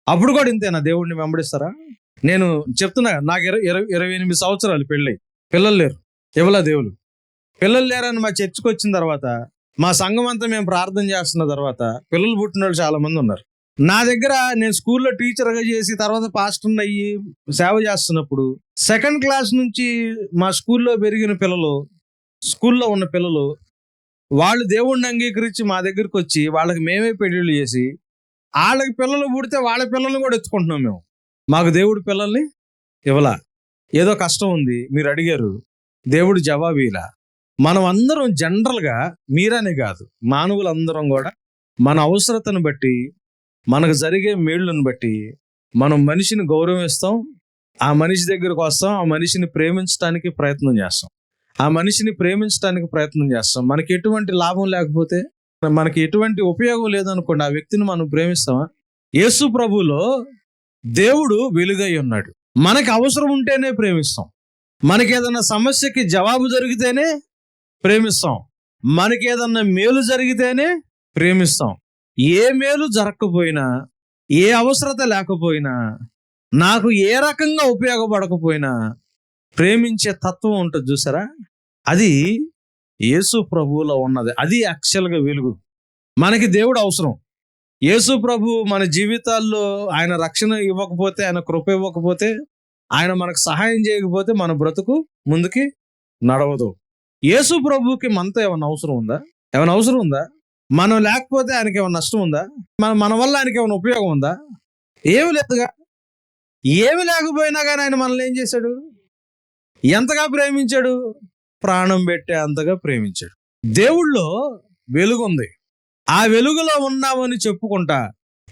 అప్పుడు కూడా ఇంతేనా? దేవుడిని వెంబడిస్తారా? నేను చెప్తున్నా, నాకు 28 సంవత్సరాలు పెళ్ళై, పిల్లలు లేరు. ఇవ్వలా దేవుడు పిల్లలు లేరని మా చర్చికి వచ్చిన తర్వాత, మా సంఘం అంతా మేము ప్రార్థన చేస్తున్న తర్వాత పిల్లలు పుట్టిన వాళ్ళు చాలా మంది ఉన్నారు. నా దగ్గర నేను స్కూల్లో టీచర్గా చేసి తర్వాత పాస్టర్ అయ్యి సేవ చేస్తున్నప్పుడు 2nd క్లాస్ నుంచి మా స్కూల్లో పెరిగిన పిల్లలు, స్కూల్లో ఉన్న పిల్లలు, వాళ్ళు దేవుణ్ణి అంగీకరించి మా దగ్గరికి వచ్చి వాళ్ళకి మేమే పెళ్ళిళ్ళు చేసి, వాళ్ళకి పిల్లలు పుడితే వాళ్ళ పిల్లల్ని కూడా ఎత్తుకుంటున్నాం మేము. మాకు దేవుడు పిల్లల్ని ఇవ్వలా. ఏదో కష్టం ఉంది, మీరు అడిగారు, దేవుడు జవాబు ఇలా. మనం అందరం జనరల్గా, మీరనే కాదు, మానవులందరం కూడా మన అవసరతను బట్టి, మనకు జరిగే మేళ్ళను బట్టి మనం మనిషిని గౌరవిస్తాం, ఆ మనిషి దగ్గరకు వస్తాం, ఆ మనిషిని ప్రేమించడానికి ప్రయత్నం చేస్తాం, ఆ మనిషిని ప్రేమించడానికి ప్రయత్నం చేస్తాం. మనకి ఎటువంటి లాభం లేకపోతే, మనకి ఎటువంటి ఉపయోగం లేదనుకోండి, ఆ వ్యక్తిని మనం ప్రేమిస్తామా? యేసు ప్రభువులో దేవుడు వెలుగై ఉన్నాడు. మనకి అవసరం ఉంటేనే ప్రేమిస్తాం, మనకి ఏదన్నా సమస్యకి జవాబు జరిగితేనే ప్రేమిస్తాం, మనకి ఏదన్నా మేలు జరిగితేనే ప్రేమిస్తాం. ఏ మేలు జరగకపోయినా, ఏ అవసరత లేకపోయినా, నాకు ఏ రకంగా ఉపయోగపడకపోయినా ప్రేమించే తత్వం ఉంటుంది చూసారా? అది యేసు ప్రభువులో ఉన్నది. అది యాక్చువల్గా వెలుగు. మనకి దేవుడు అవసరం. యేసు ప్రభు మన జీవితాల్లో ఆయన రక్షణ ఇవ్వకపోతే, ఆయన కృప ఇవ్వకపోతే, ఆయన మనకు సహాయం చేయకపోతే మన బ్రతుకు ముందుకి నడవదు. యేసు ప్రభుకి మనతో ఏమైనా అవసరం ఉందా? ఏమైనా అవసరం ఉందా? మనం లేకపోతే ఆయనకి ఏమైనా నష్టం ఉందా? మన వల్ల ఆయనకి ఏమైనా ఉపయోగం ఉందా? ఏమి లేదుగా. ఏమి లేకపోయినా కానీ ఆయన మనల్ని ఏం చేశాడు? ఎంతగా ప్రేమించాడు? ప్రాణం పెట్టే అంతగా ప్రేమించాడు. దేవుళ్ళో వెలుగుంది. ఆ వెలుగులో ఉన్నామని చెప్పుకుంటా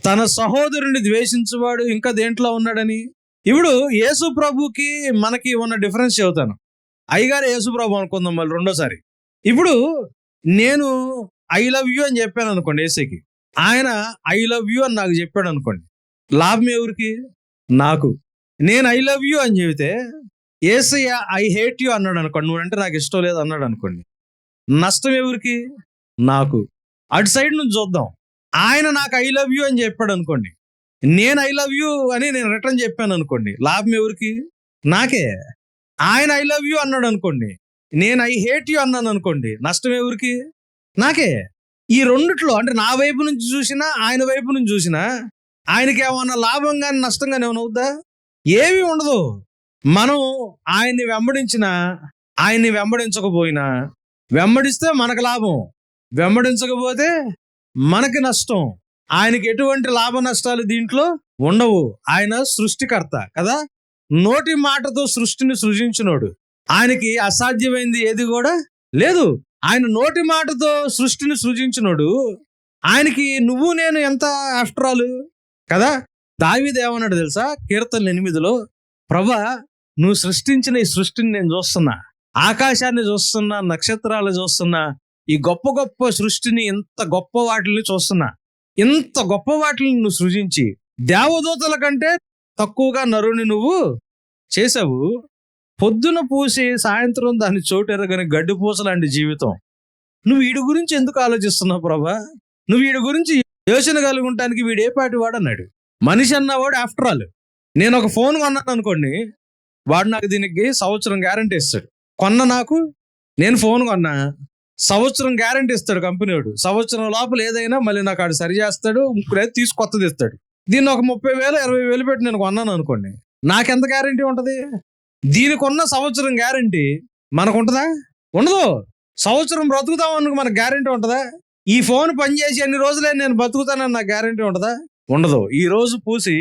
తన సహోదరుని ద్వేషించువాడు ఇంకా దేంట్లో ఉన్నాడని. ఇప్పుడు యేసు ప్రభుకి మనకి ఉన్న డిఫరెన్స్ చెబుతాను. అయ్యగారు యేసు ప్రభు అనుకుందాం మళ్ళీ రెండోసారి. ఇప్పుడు నేను ఐ లవ్ యూ అని చెప్పాను అనుకోండి యేసుకి, ఆయన ఐ లవ్ యూ అని నాకు చెప్పాడు అనుకోండి, లాభం ఎవరికి? నాకు. నేను ఐ లవ్ యూ అని చెబితే యేసయ్య ఐ హేట్ యూ అన్నాడు అనుకోండి, నువ్వంటే నాకు ఇష్టం లేదు అన్నాడు అనుకోండి, నష్టం ఎవరికి? నాకు. అటు సైడ్ నుంచి చూద్దాం. ఆయన నాకు ఐ లవ్ యూ అని చెప్పాడు అనుకోండి, నేను ఐ లవ్ యూ అని నేను రిటర్న్ చెప్పాను అనుకోండి, లాభం ఎవరికి? నాకే. ఆయన ఐ లవ్ యూ అన్నాడు అనుకోండి, నేను ఐ హేట్ యూ అన్నాను అనుకోండి, నష్టం ఎవరికి? నాకే. ఈ రెండిట్లో అంటే నా వైపు నుంచి చూసినా ఆయన వైపు నుంచి చూసినా ఆయనకి ఏమన్నా లాభం కానీ నష్టం కానీ ఏమైనా అవుద్దా? ఏమీ ఉండదు. మనం ఆయన్ని వెంబడించినా ఆయన్ని వెంబడించకపోయినా, వెంబడిస్తే మనకు లాభం, వెంబడించకపోతే మనకి నష్టం. ఆయనకి ఎటువంటి లాభ నష్టాలు దీంట్లో ఉండవు. ఆయన సృష్టికర్త కదా, నోటి మాటతో సృష్టిని సృజించినోడు. ఆయనకి అసాధ్యమైంది ఏది కూడా లేదు. ఆయన నోటి మాటతో సృష్టిని సృజించినోడు. ఆయనకి నువ్వు నేను ఎంత ఆఫ్టర్ ఆల్ కదా. దావీదు ఏమన్నాడు తెలుసా? కీర్తనలు 8లో, ప్రభా నువ్వు సృష్టించిన ఈ సృష్టిని నేను చూస్తున్నా, ఆకాశాన్ని చూస్తున్నా, నక్షత్రాలు చూస్తున్నా, ఈ గొప్ప గొప్ప సృష్టిని, ఇంత గొప్ప వాటిని చూస్తున్నా. ఇంత గొప్ప వాటిని నువ్వు సృజించి దేవదూతల కంటే తక్కువగా నరుని నువ్వు చేసావు. పొద్దున పూసి సాయంత్రం దాన్ని చోటెరగని గడ్డిపూస లాంటి జీవితం. నువ్వు వీడి గురించి ఎందుకు ఆలోచిస్తున్నావు ప్రభా? నువ్వు వీడి గురించి యోచన కలిగి ఉండటానికి వీడు ఏ పాటి వాడు అన్నాడు. మనిషి అన్నవాడు ఆఫ్టర్ ఆల్. నేను ఒక ఫోన్ కొన్నాను అనుకోండి, వాడు నాకు దీనికి సంవత్సరం గ్యారంటీ ఇస్తాడు. నేను ఫోన్ కొన్నా, సంవత్సరం గ్యారంటీ ఇస్తాడు కంపెనీ వాడు. సంవత్సరం లోపల ఏదైనా మళ్ళీ నాకు ఆడు సరి చేస్తాడు, ఇంకోటి తీసి కొత్తది ఇస్తాడు. దీన్ని ఒక 30,000 20,000 పెట్టి నేను కొన్నాను అనుకోండి, నాకెంత గ్యారంటీ ఉంటుంది? దీనికి ఉన్న సంవత్సరం గ్యారంటీ మనకు ఉంటుందా? ఉండదు. సంవత్సరం బ్రతుకుతాం అనుకో, మనకు గ్యారంటీ ఉంటుందా? ఈ ఫోన్ పనిచేసి అన్ని రోజులే నేను బతుకుతానని నాకు గ్యారంటీ ఉంటుందా? ఉండదు. ఈ రోజు పూసి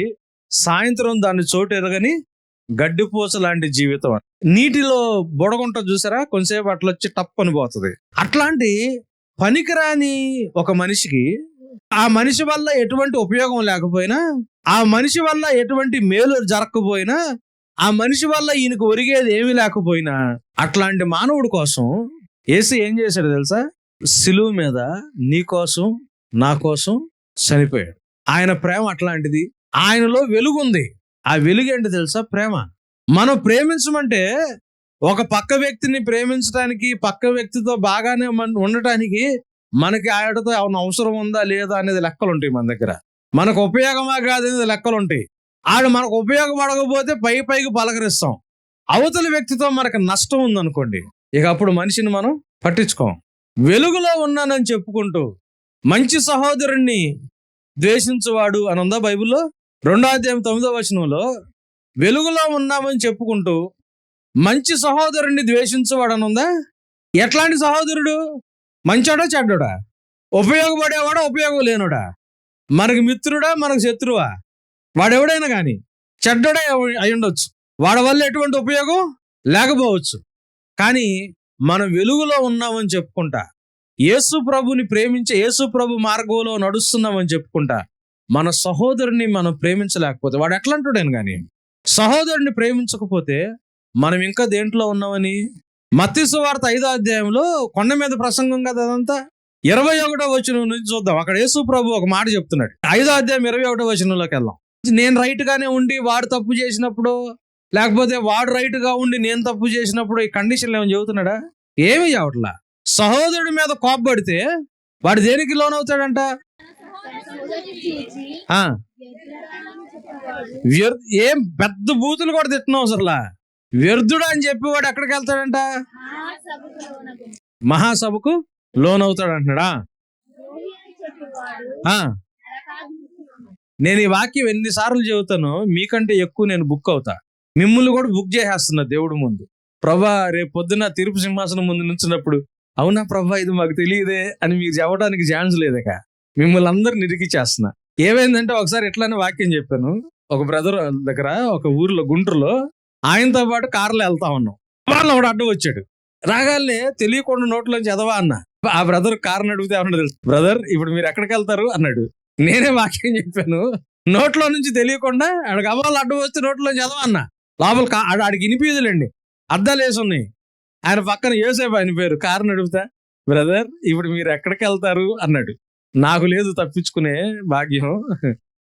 సాయంత్రం దాన్ని చోటు ఎరగని గడ్డిపూస లాంటి జీవితం. నీటిలో బుడగుంట చూసారా, కొంతసేపు అట్లా వచ్చి టప్ అని పోతుంది. అట్లాంటి పనికిరాని ఒక మనిషికి, ఆ మనిషి వల్ల ఎటువంటి ఉపయోగం లేకపోయినా, ఆ మనిషి వల్ల ఎటువంటి మేలు జరగకపోయినా, ఆ మనిషి వల్ల ఈయనకు ఒరిగేది ఏమీ లేకపోయినా, అట్లాంటి మానవుడి కోసం యేసు ఏం చేశాడు తెలుసా? సిలువ మీద నీ కోసం నా కోసం చనిపోయాడు. ఆయన ప్రేమ అట్లాంటిది. ఆయనలో వెలుగు ఉంది. ఆ వెలుగు ఏంటి తెలుసా? ప్రేమ. మనం ప్రేమించమంటే ఒక పక్క వ్యక్తిని ప్రేమించడానికి, పక్క వ్యక్తితో బాగానే ఉండటానికి మనకి ఆయనతో ఏమైనా అవసరం ఉందా లేదా అనేది లెక్కలు ఉంటాయి మన దగ్గర. మనకు ఉపయోగమా కాదనేది లెక్కలు ఉంటాయి. ఆడు మనకు ఉపయోగపడకపోతే పైకి పలకరిస్తాం. అవతల వ్యక్తితో మనకు నష్టం ఉందనుకోండి, ఇక అప్పుడు మనిషిని మనం పట్టించుకోం. వెలుగులో ఉన్నానని చెప్పుకుంటూ మంచి సహోదరుణ్ణి ద్వేషించువాడు అని ఉందా బైబిల్లో? 2:9 వెలుగులో ఉన్నామని చెప్పుకుంటూ మంచి సహోదరుణ్ణి ద్వేషించువాడు అని ఉందా? ఎట్లాంటి సహోదరుడు? మంచోడా చెడ్డోడా? ఉపయోగపడేవాడా ఉపయోగం లేనోడా? మనకి మిత్రుడా మనకు శత్రువా? వాడెవడైనా కానీ చెడ్డోడే అయి ఉండొచ్చు. వాడి వల్ల ఎటువంటి ఉపయోగం లేకపోవచ్చు. కానీ మనం వెలుగులో ఉన్నామని చెప్పుకుంటా, యేసు ప్రభుని ప్రేమించే, యేసు ప్రభు మార్గంలో నడుస్తున్నామని చెప్పుకుంటా, మన సహోదరుని మనం ప్రేమించలేకపోతే, వాడు ఎట్లాంటాడని కానీ సహోదరుని ప్రేమించకపోతే మనం ఇంకా దేంట్లో ఉన్నామని? మత్తయి సువార్త 5వ కొండ మీద ప్రసంగం కదా అదంతా. 21వ నుంచి చూద్దాం. అక్కడ యేసు ప్రభు ఒక మాట చెప్తున్నాడు. 5వ 21కి వెళ్దాం. నేను రైట్ గానే ఉండి వాడు తప్పు చేసినప్పుడు, లేకపోతే వాడు రైట్ గా ఉండి నేను తప్పు చేసినప్పుడు ఈ కండిషన్లు ఏమైనా చెబుతున్నాడా? ఏమీ చెప్పట్లా. సహోదరుడి మీద కోపపడితే వాడు దేనికి లోనవుతాడంట? ఏం పెద్ద బూతులు కూడా తిట్టడం అవసరంలా. వ్యర్థుడు అని చెప్పి వాడు ఎక్కడికి వెళ్తాడంట? మహాసభకు లోనవుతాడు అంటున్నాడా? నేను ఈ వాక్యం ఎన్నిసార్లు చెబుతానో మీకంటే ఎక్కువ నేను బుక్ అవుతా. మిమ్మల్ని కూడా బుక్ చేసేస్తున్నా దేవుడి ముందు. ప్రభా రేపు పొద్దున్న తీర్పు సింహాసనం ముందు నుంచినప్పుడు, అవునా ప్రభా ఇది మాకు తెలియదే అని మీకు చెప్పడానికి ఛాన్స్ లేదక. మిమ్మల్ని అందరు నిరికిచ్చేస్తున్నా. ఏమైందంటే ఒకసారి ఎట్లానే వాక్యం చెప్పాను. ఒక బ్రదర్ దగ్గర ఒక ఊర్లో గుంటూరులో ఆయనతో పాటు కార్లో వెళ్తా ఉన్నాం. వాళ్ళు ఒకడు అడ్డు వచ్చాడు. రాగానే తెలియకుండా నోట్లోంచి ఎదవా అన్న. ఆ బ్రదర్ కారుని అడిగితే ఏమన్నా తెలుసు, బ్రదర్ ఇప్పుడు మీరు ఎక్కడికి వెళ్తారు అన్నాడు. నేనే వాక్యం చెప్పాను. నోట్లో నుంచి తెలియకుండా ఆడికి అవ్వాలి అడ్డు వస్తే నోట్లోంచి ఎదవా అన్న. లోపల ఆడికి వినిపించదులేండి, అద్దాలు వేసి ఉన్నాయి. ఆయన పక్కన యోసేపు ఆయన పేరు. కారుని అడుగుతా, బ్రదర్ ఇప్పుడు మీరు ఎక్కడికి వెళ్తారు అన్నాడు. నాకు లేదు తప్పించుకునే భాగ్యం,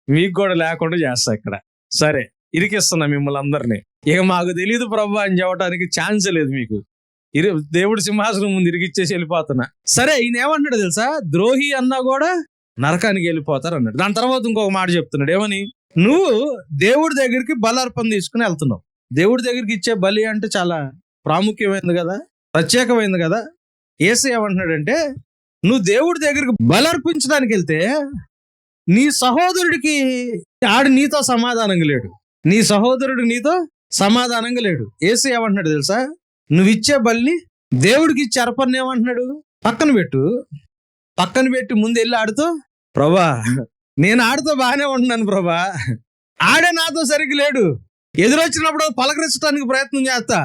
మీకు కూడా లేకుండా చేస్తా ఇక్కడ. సరే, ఇరికిస్తున్నా మిమ్మల్ని అందరినీ. ఇక మాకు తెలియదు ప్రభు అని చెప్పడానికి ఛాన్స్ లేదు మీకు. దేవుడి సింహాసనం ముందు ఇరికిచ్చేసి వెళ్ళిపోతున్నా. సరే, ఈయన ఏమంటాడు తెలుసా? ద్రోహి అన్నా కూడా నరకానికి వెళ్ళిపోతారు అన్నాడు. దాని తర్వాత ఇంకొక మాట చెప్తున్నాడు. ఏమని? నువ్వు దేవుడి దగ్గరికి బలార్పణ తీసుకుని వెళ్తున్నావు. దేవుడి దగ్గరికి ఇచ్చే బలి అంటే చాలా ప్రాముఖ్యమైనది కదా, ప్రత్యేకమైనది కదా. యేసు ఏమంటున్నాడంటే, నువ్వు దేవుడి దగ్గరికి బలర్పించడానికి వెళ్తే నీ సహోదరుడికి ఆడు నీతో సమాధానంగా లేడు, నీ సహోదరుడు నీతో సమాధానంగా లేడు. యేసు ఏమంటున్నాడు తెలుసా? నువ్వు ఇచ్చే బలిని దేవుడికి ఇచ్చే అర్పణ ఏమంటున్నాడు? పక్కన పెట్టి ముందు వెళ్ళి ఆడుతూ, ప్రభా నేను ఆడుతూ బాగానే ఉంటున్నాను ప్రభా, ఆడే నాతో సరిగ్గా లేడు, ఎదురొచ్చినప్పుడు పలకరించడానికి ప్రయత్నం చేస్తా,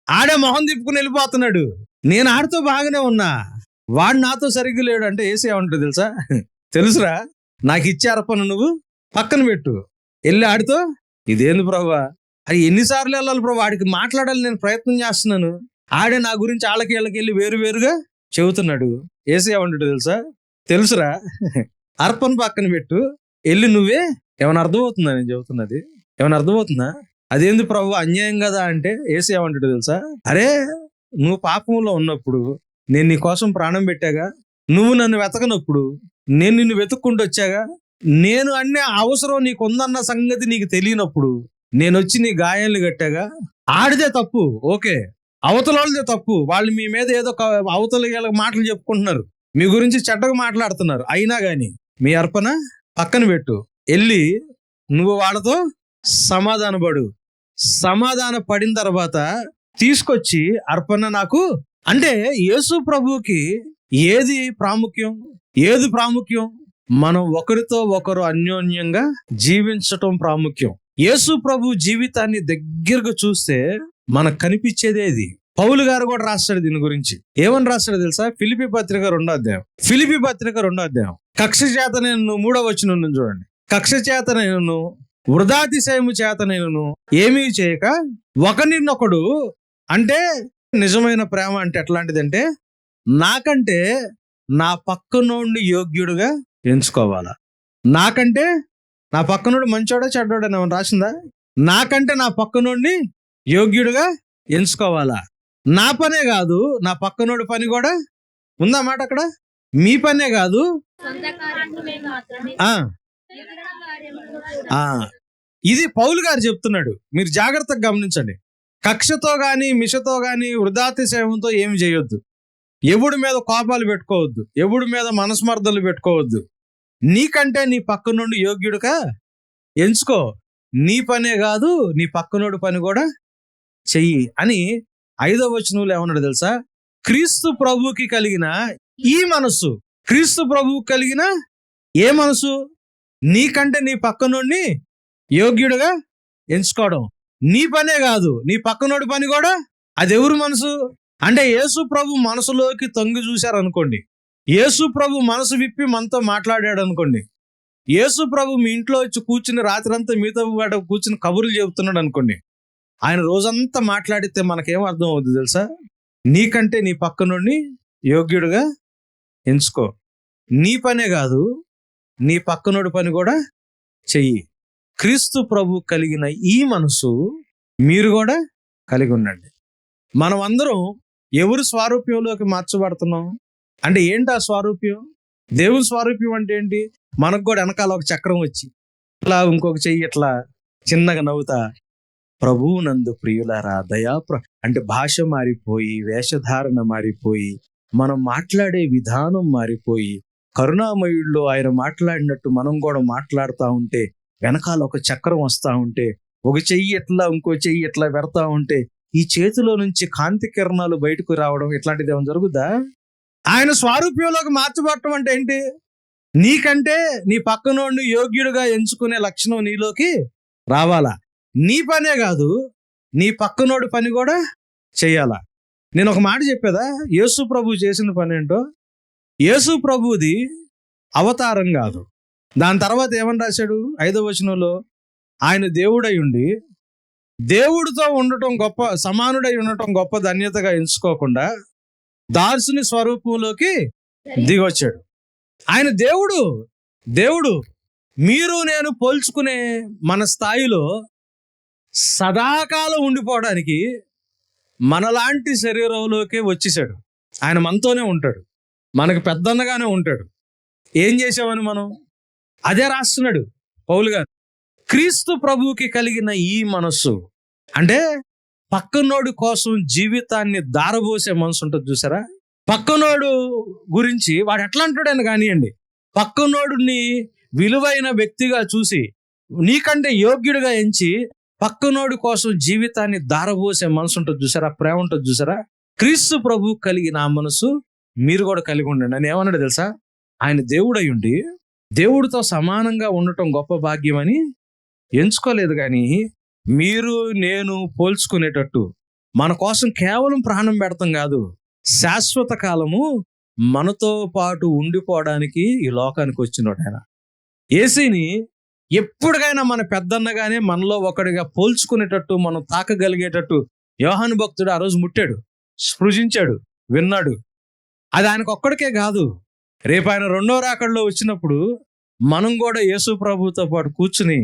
ఆడే మొహం తిప్పుకుని వెళ్ళిపోతున్నాడు, నేను ఆడుతూ బాగానే ఉన్నా, వాడు నాతో సరిగ్గా లేడు అంటే యేసు ఏమంటాడు తెలుసా? తెలుసురా, నాకు ఇచ్చే అర్పణ నువ్వు పక్కన పెట్టు, వెళ్ళి ఆడుతూ. ఇదేంది ప్రభా, అది ఎన్నిసార్లు వెళ్ళాలి ప్రభా, వాడికి మాట్లాడాలి నేను ప్రయత్నం చేస్తున్నాను, ఆడే నా గురించి వాళ్ళకి వెళ్ళి వేరుగా చెబుతున్నాడు. యేసు ఏమంటాడు తెలుసా? తెలుసురా, అర్పణ పక్కన పెట్టు, వెళ్ళి నువ్వే. ఏమైనా అర్థమవుతుందా నేను చెబుతున్నది? ఏమైనా అర్థమవుతుందా? అదేంది ప్రభు, అన్యాయం కదా అంటే యేసు ఏమంటాడు తెలుసా? అరే, నువ్వు పాపంలో ఉన్నప్పుడు నేను నీ కోసం ప్రాణం పెట్టాగా, నువ్వు నన్ను వెతకనప్పుడు నేను నిన్ను వెతుక్కుంటూ వచ్చాగా, నేను అన్ని అవసరం నీకు ఉందన్న సంగతి నీకు తెలియనప్పుడు నేను వచ్చి నీ గాయాలు కట్టాగా. ఆడితే తప్పు, ఓకే, అవతల వాళ్ళదే తప్పు, వాళ్ళు మీ మీద ఏదో అవతల మాటలు చెప్పుకుంటున్నారు, మీ గురించి చెడ్డగా మాట్లాడుతున్నారు, అయినా గాని మీ అర్పణ పక్కన పెట్టు, వెళ్ళి నువ్వు వాళ్ళతో సమాధాన పడిన తర్వాత తీసుకొచ్చి అర్పణ నాకు. అంటే యేసు ప్రభువుకి ఏది ప్రాముఖ్యం? మనం ఒకరితో ఒకరు అన్యోన్యంగా జీవించటం ప్రాముఖ్యం. యేసు ప్రభు జీవితాన్ని దగ్గరగా చూస్తే మనకు కనిపించేదే ఇది. పౌలు గారు కూడా రాస్తాడు దీని గురించి. ఏమని రాస్తాడు తెలుసా? ఫిలిప్పీ పత్రిక 2వ అధ్యాయం కక్ష చేత నేను 3వ వచనం నుంచి చూడండి. కక్ష చేత నేను వృధాతిశయము చేత నేను ఏమీ చేయక ఒకరినొకడు, అంటే నిజమైన ప్రేమ అంటే ఎట్లాంటిదంటే, నాకంటే నా పక్కనోడిని యోగ్యుడుగా ఎంచుకోవాలా. నాకంటే నా పక్కనోడు మంచోడా చెడ్డోడా ఏమైనా రాసిందా? నాకంటే నా పక్కనోడిని యోగ్యుడుగా ఎంచుకోవాలా. నా పనే కాదు, నా పక్కనోడి పని కూడా ఉందా మాట అక్కడ. మీ పనే కాదు, ఇది పౌలు గారు చెప్తున్నాడు. మీరు జాగ్రత్తగా గమనించండి. కక్షతో గాని మిషతో గాని వృధాతిశయంతో ఏమి చేయొద్దు, ఎవడి మీద కోపాలు పెట్టుకోవద్దు, ఎవడి మీద మనస్మర్ధలు పెట్టుకోవద్దు. నీకంటే నీ పక్క నుండి యోగ్యుడుగా ఎంచుకో. నీ పనే కాదు, నీ పక్కనోడి పని కూడా చెయ్యి అని 5వ వచనంలో ఏమన్నాడు తెలుసా? క్రీస్తు ప్రభువుకి కలిగిన ఈ మనసు, క్రీస్తు ప్రభువుకి కలిగిన ఏ మనసు? నీకంటే నీ పక్కనోడిని యోగ్యుడుగా ఎంచుకోవడం. నీ పనే కాదు, నీ పక్కనోడి పని కూడా. అది ఎవరు మనసు అంటే యేసు ప్రభు మనసులోకి తొంగి చూశారు అనుకోండి, యేసు ప్రభు మనసు విప్పి మనతో మాట్లాడాడు అనుకోండి, యేసు ప్రభు మీ ఇంట్లో వచ్చి కూర్చుని రాత్రంతా మీతో కూర్చుని కబుర్లు చెబుతున్నాడు అనుకోండి, ఆయన రోజంతా మాట్లాడితే మనకేం అర్థం అవుతుంది తెలుసా? నీకంటే నీ పక్కనోడిని యోగ్యుడుగా ఎంచుకో. నీ పనే కాదు, నీ పక్కనోడి పని కూడా చెయ్యి. క్రీస్తు ప్రభు కలిగిన ఈ మనసు మీరు కూడా కలిగి ఉండండి. మనం అందరం ఎవరు స్వారూప్యంలోకి మార్చబడుతున్నాం అంటే ఏంటి ఆ స్వారూప్యం? దేవుని స్వారూప్యం అంటే ఏంటి? మనకు కూడా వెనకాల ఒక చక్రం వచ్చి ఇట్లా ఇంకొక చెయ్యి ఇట్లా చిన్నగా నవ్వుతా, ప్రభువు నందు ప్రియులారా అంటే భాష మారిపోయి, వేషధారణ మారిపోయి, మనం మాట్లాడే విధానం మారిపోయి, కరుణామయుల్లో ఆయన మాట్లాడినట్టు మనం కూడా మాట్లాడుతూ ఉంటే వెనకాల ఒక చక్రం వస్తూ ఉంటే, ఒక చెయ్యి ఎట్లా ఇంకో చెయ్యి ఎట్లా పెడతా ఉంటే ఈ చేతిలో నుంచి కాంతి కిరణాలు బయటకు రావడం, ఇట్లాంటిది ఏమైనా జరుగుద్దా? ఆయన స్వారూప్యంలోకి మార్చబడటం అంటే ఏంటి? నీకంటే నీ పక్కనోడిని యోగ్యుడిగా ఎంచుకునే లక్షణం నీలోకి రావాలా. నీ పనే కాదు, నీ పక్కనోడి పని కూడా చెయ్యాలా. నేను ఒక మాట చెప్పేదా, యేసు ప్రభు చేసిన పని ఏంటో. యేసు ప్రభుది అవతారం కాదు. దాని తర్వాత ఏమని రాశాడు 5వ వచనంలో? ఆయన దేవుడై ఉండి దేవుడితో ఉండటం గొప్ప, సమానుడై ఉండటం గొప్ప ధన్యతగా ఎంచుకోకుండా దాసుని స్వరూపంలోకి దిగొచ్చాడు. ఆయన దేవుడు. దేవుడు మీరు నేను పోల్చుకునే మన స్థాయిలో సదాకాలం ఉండిపోవడానికి మనలాంటి శరీరంలోకే వచ్చేసాడు. ఆయన మనతోనే ఉంటాడు, మనకు పెద్దన్నగానే ఉంటాడు. ఏం చేసామని మనం అదే రాస్తున్నాడు పౌలు గారు. క్రీస్తు ప్రభువుకి కలిగిన ఈ మనస్సు అంటే పక్కనోడు కోసం జీవితాన్ని దారబోసే మనసు ఉంటుంది చూసారా. పక్కనోడు గురించి వాడు ఎట్లా అంటాడని కానివ్వండి, పక్కనోడుని విలువైన వ్యక్తిగా చూసి నీకంటే యోగ్యుడిగా ఎంచి పక్కనోడి కోసం జీవితాన్ని దారబోసే మనసు ఉంటుంది చూసారా, ప్రేమ ఉంటుంది చూసారా. క్రీస్తు ప్రభు కలిగిన ఆ మనసు మీరు కూడా కలిగి ఉండండి అని ఏమన్నాడు తెలుసా. ఆయన దేవుడై ఉండి దేవుడితో సమానంగా ఉండటం గొప్ప భాగ్యం అని ఎంచుకోలేదు, కానీ మీరు నేను పోల్చుకునేటట్టు మన కోసం కేవలం ప్రాణం పెడతాం కాదు, శాశ్వత కాలము మనతో పాటు ఉండిపోవడానికి ఈ లోకానికి వచ్చినాడు ఆయన. యేసుని ఎప్పటికైనా మన పెద్దన్నగానే మనలో ఒకడిగా పోల్చుకునేటట్టు మనం తాకగలిగేటట్టు యోహాను భక్తుడు ఆ రోజు ముట్టాడు, స్పృశించాడు, విన్నాడు. అది ఆయనకు ఒక్కడికే కాదు, రేపు ఆయన రెండో రాకడలో వచ్చినప్పుడు మనం కూడా యేసు ప్రభుతో పాటు కూర్చుని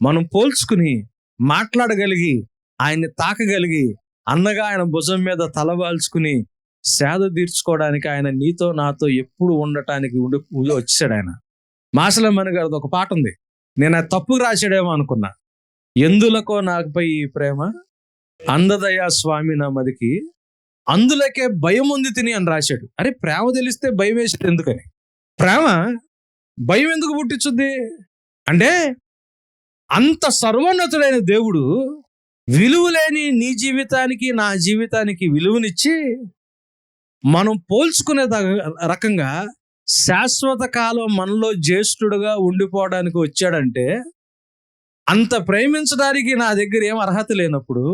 మనం పోల్చుకుని మాట్లాడగలిగి ఆయన్ని తాకగలిగి అన్నగా ఆయన భుజం మీద తలవాల్చుకుని సేద తీర్చుకోవడానికి ఆయన నీతో నాతో ఎప్పుడు ఉండటానికి వచ్చాడు ఆయన. మాసలమ్మని గారిది ఒక పాట ఉంది, నేను అది తప్పుగా రాశాడేమో అనుకున్నా. ఎందులకో నాపై ఈ ప్రేమ అందదయా స్వామి నా మదికి అందులకే భయం ఉంది తిని అని రాశాడు. అరే ప్రేమ తెలిస్తే భయం వేసేది ఎందుకని? ప్రేమ భయం ఎందుకు పుట్టించుద్ది అంటే అంత సర్వోన్నతుడైన దేవుడు విలువలేని నీ జీవితానికి నా జీవితానికి విలువనిచ్చి మనం పోల్చుకునే రకంగా శాశ్వత కాలం మనలో జ్యేష్ఠుడుగా ఉండిపోవడానికి వచ్చాడంటే అంత ప్రేమించడానికి నా దగ్గర ఏం అర్హత లేనప్పుడు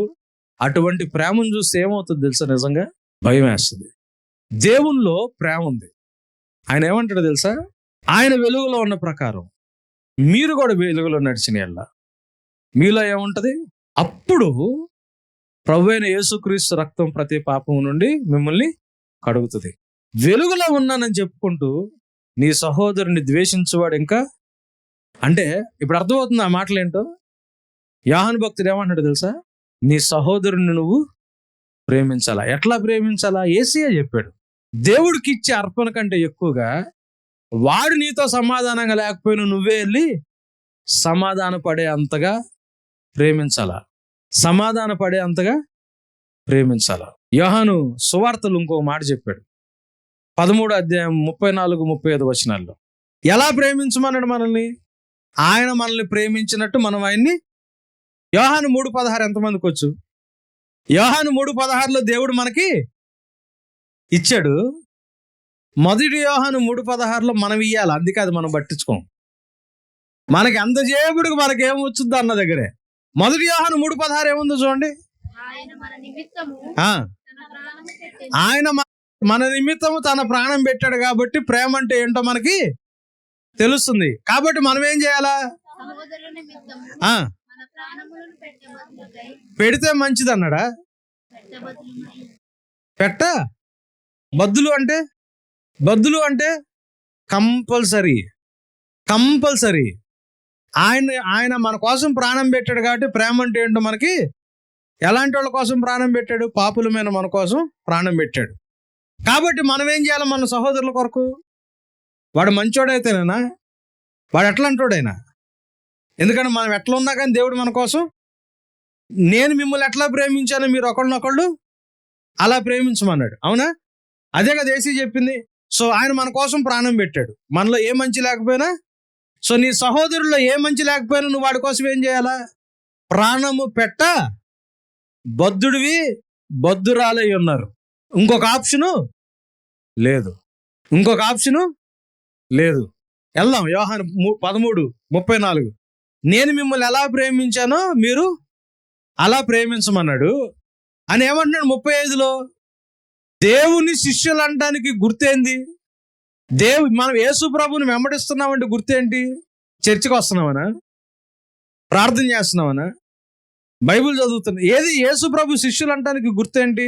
అటువంటి ప్రేమను చూస్తే ఏమవుతుంది తెలుసా, నిజంగా భయం వేస్తుంది. దేవునిలో ప్రేమ ఉంది. ఆయన ఏమంటాడు తెలుసా, ఆయన వెలుగులో ఉన్న ప్రకారం మీరు కూడా వెలుగులో నడిచిన ఎల్లా మీలో ఏముంటది, అప్పుడు ప్రభువైన యేసుక్రీస్తు రక్తం ప్రతి పాపం నుండి మిమ్మల్ని కడుగుతుంది. వెలుగులో ఉన్నానని చెప్పుకుంటూ నీ సహోదరుని ద్వేషించువాడు ఇంకా అంటే ఇప్పుడు అర్థమవుతుంది ఆ మాటలు ఏంటో. యోహాను భక్తుడు ఏమంటాడు తెలుసా, నీ సహోదరుని నువ్వు ప్రేమించాలా. ఎట్లా ప్రేమించాలా? యేసయ్య చెప్పాడు. దేవుడికి ఇచ్చే అర్పణ కంటే ఎక్కువగా వాడు నీతో సమాధానంగా లేకపోయినా నువ్వే వెళ్ళి సమాధాన పడే అంతగా ప్రేమించాలా, సమాధాన పడే అంతగా ప్రేమించాలా. యోహాను సువార్తలు ఇంకో మాట చెప్పాడు, 13వ అధ్యాయం 34-35 వచనాల్లో. ఎలా ప్రేమించమన్నాడు మనల్ని? ఆయన మనల్ని ప్రేమించినట్టు మనం ఆయన్ని. యోహాను 3:16 ఎంతమందికి వచ్చు? యోహాను 3:16లో దేవుడు మనకి ఇచ్చాడు. మొదటి యోహాను 3:16లో మనం ఇయ్యాలి, అందుకే అది మనం పట్టించుకోం. మనకి ఎంతసేపుడికి మనకేం వచ్చుద్ది అన్న దగ్గరే. మొదటి యోహాను 3:16 ఏముందో చూడండి. ఆయన మన నిమిత్తము తన ప్రాణం పెట్టాడు కాబట్టి ప్రేమ అంటే ఏంటో మనకి తెలుస్తుంది. కాబట్టి మనం ఏం చేయాలా? పెడితే మంచిది అన్నాడా? పెట్ట బద్దులు అంటే కంపల్సరీ ఆయన మన కోసం ప్రాణం పెట్టాడు కాబట్టి ప్రేమ అంటే ఏంటో మనకి. ఎలాంటి వాళ్ళ కోసం ప్రాణం పెట్టాడు? పాపులమైన మన కోసం ప్రాణం పెట్టాడు. కాబట్టి మనం ఏం చేయాలి? మన సహోదరుల కొరకు. వాడు మంచోడైతేనేనా? వాడు ఎట్లా అంటాడైనా? ఎందుకంటే మనం ఎట్లా ఉన్నా కానీ దేవుడు మన కోసం. నేను మిమ్మల్ని ఎట్లా ప్రేమించానో మీరు ఒకళ్ళనొకళ్ళు అలా ప్రేమించమన్నాడు. అవునా? అదే కదా యేసు చెప్పింది. సో ఆయన మన కోసం ప్రాణం పెట్టాడు. మనలో ఏ మంచి లేకపోయినా, సో నీ సహోదరుల్లో ఏ మంచి లేకపోయినా నువ్వు వాడి కోసం ఏం చేయాలా? ప్రాణము పెట్ట బద్ధుడివి బద్ధురాలై ఉన్నారు. ఇంకొక ఆప్షను లేదు. వెళ్దాం యోహాను 13:34. నేను మిమ్మల్ని ఎలా ప్రేమించానో మీరు అలా ప్రేమించమన్నాడు అని ఏమంటున్నాడు 35లో. దేవుని శిష్యులు అనడానికి గుర్తేంది? మనం యేసు ప్రభుని వెంబడిస్తున్నామంటే గుర్తేంటి? చర్చికి వస్తున్నామనా? ప్రార్థన చేస్తున్నామనా? బైబిల్ చదువుతున్నా? ఏది యేసు ప్రభు శిష్యులు అనడానికి గుర్తేంటి?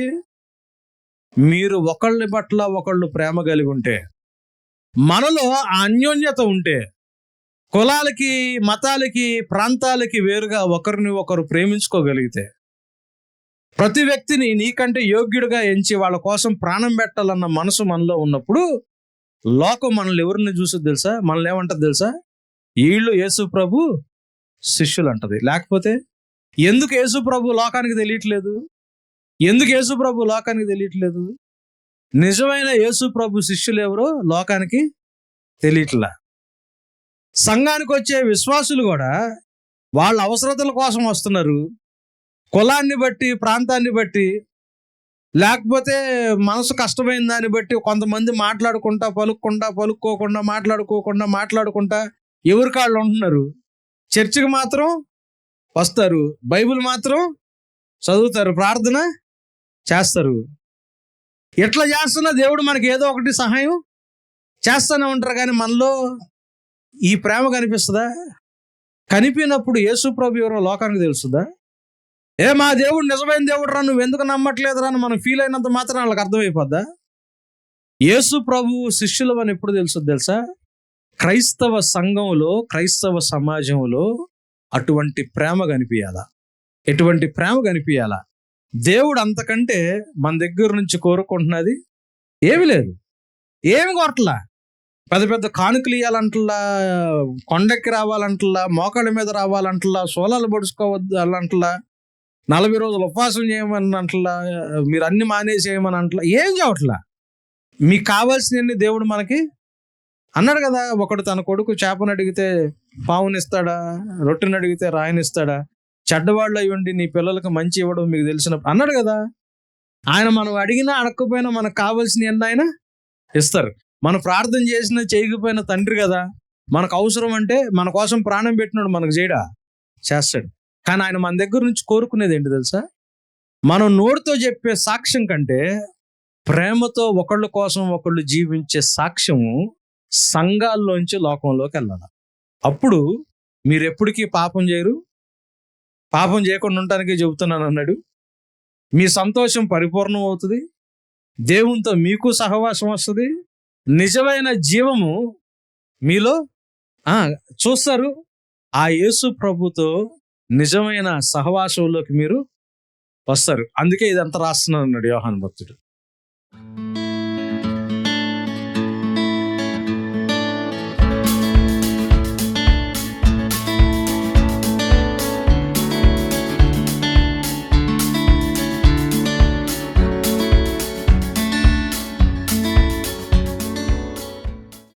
మీరు ఒకళ్ళ పట్ల ఒకళ్ళు ప్రేమ కలిగి ఉంటే మనలో ఆ అన్యోన్యత ఉంటే, కులాలకి, మతాలకి, ప్రాంతాలకి వేరుగా ఒకరిని ఒకరు ప్రేమించుకోగలిగితే, ప్రతి వ్యక్తిని నీకంటే యోగ్యుడిగా ఎంచి వాళ్ళ కోసం ప్రాణం పెట్టాలన్న మనసు మనలో ఉన్నప్పుడు, లోకం మనల్ని ఎవరిని చూస్తుంది తెలుసా? మనల్ని ఏమంటది తెలుసా? వీళ్ళు యేసు ప్రభు శిష్యులు అంటది. లేకపోతే ఎందుకు యేసు ప్రభు లోకానికి తెలియట్లేదు? ఎందుకు యేసు ప్రభు లోకానికి తెలియట్లేదు? నిజమైన యేసు ప్రభు శిష్యులు ఎవరో లోకానికి తెలియట్లా. సంఘానికి వచ్చే విశ్వాసులు కూడా వాళ్ళ అవసరతల కోసం వస్తున్నారు. కులాన్ని బట్టి, ప్రాంతాన్ని బట్టి, లేకపోతే మనసు కష్టమైన దాన్ని బట్టి కొంతమంది మాట్లాడుకుంటా, పలుక్కోకుండా, మాట్లాడుకుంటా ఎవరి కాళ్ళు ఉంటున్నారు. చర్చికి మాత్రం వస్తారు, బైబిల్ మాత్రం చదువుతారు, ప్రార్థన చేస్తారు. ఎట్లా చేస్తున్నా దేవుడు మనకి ఏదో ఒకటి సహాయం చేస్తూనే ఉంటారు. కానీ మనలో ఈ ప్రేమ కనిపిస్తుందా? కనిపినప్పుడు యేసు ప్రభు ఎవరో లోకానికి తెలుస్తుందా? మా దేవుడు నిజమైన దేవుడు రా, నువ్వు ఎందుకు నమ్మట్లేదురా అని మనం ఫీల్ అయినంత మాత్రం వాళ్ళకి అర్థమైపోద్దా? యేసు ప్రభు శిష్యులు అని ఎప్పుడు తెలుసా? క్రైస్తవ సంఘంలో, క్రైస్తవ సమాజంలో అటువంటి ప్రేమ కనిపించాలా, ఎటువంటి ప్రేమ కనిపించాలా. దేవుడు అంతకంటే మన దగ్గర నుంచి కోరుకుంటున్నది ఏమి లేదు, ఏమి కొరట్లా. పెద్ద పెద్ద కానుకలు ఇవ్వాలంటలా, కొండెక్కి రావాలంటలా, మోకాళ్ళ మీద రావాలంటలా, సోలాలు పొడుచుకోవద్దు అల్లంటలా, 40 రోజులు ఉపవాసం చేయమని అంటలా, మీరు అన్ని మానేసేయమని అంటలా, ఏం చేయట్లా. మీకు కావాల్సినవన్నీ దేవుడు మనకి అన్నాడు కదా. ఒకడు తన కొడుకు చేపను అడిగితే పావునిస్తాడా? రొట్టెని అడిగితే రాయనిస్తాడా? చెడ్డవాళ్ళు అయి ఉండి నీ పిల్లలకు మంచి ఇవ్వడం మీకు తెలిసినప్పుడు అన్నాడు కదా. ఆయన మనం అడిగినా అడగకపోయినా మనకు కావాల్సినవన్నీ ఆయన ఇస్తారు. మనం ప్రార్థన చేసినా చేయకపోయినా తండ్రి కదా. మనకు అవసరం అంటే మన కోసం ప్రాణం పెట్టినాడు, మనకు చేయడా? చేస్తాడు. కానీ ఆయన మన దగ్గర నుంచి కోరుకునేది ఏంటి తెలుసా? మనం నోటితో చెప్పే సాక్ష్యం కంటే ప్రేమతో ఒకళ్ళ కోసం ఒకళ్ళు జీవించే సాక్ష్యము సంఘాల్లోంచి లోకంలోకి వెళ్ళాలి. అప్పుడు మీరు ఎప్పటికీ పాపం చేయరు, పాపం చేయకుండా ఉండటానికి చెబుతున్నాను అన్నాడు. మీ సంతోషం పరిపూర్ణం అవుతుంది, దేవునితో మీకు సహవాసం వస్తుంది, నిజమైన జీవము మీలో చూస్తారు. ఆ యేసు ప్రభుతో నిజమైన సహవాసంలోకి మీరు వస్తారు. అందుకే ఇదంతా రాస్తున్నాను అన్నాడు యోహాను భక్తుడు.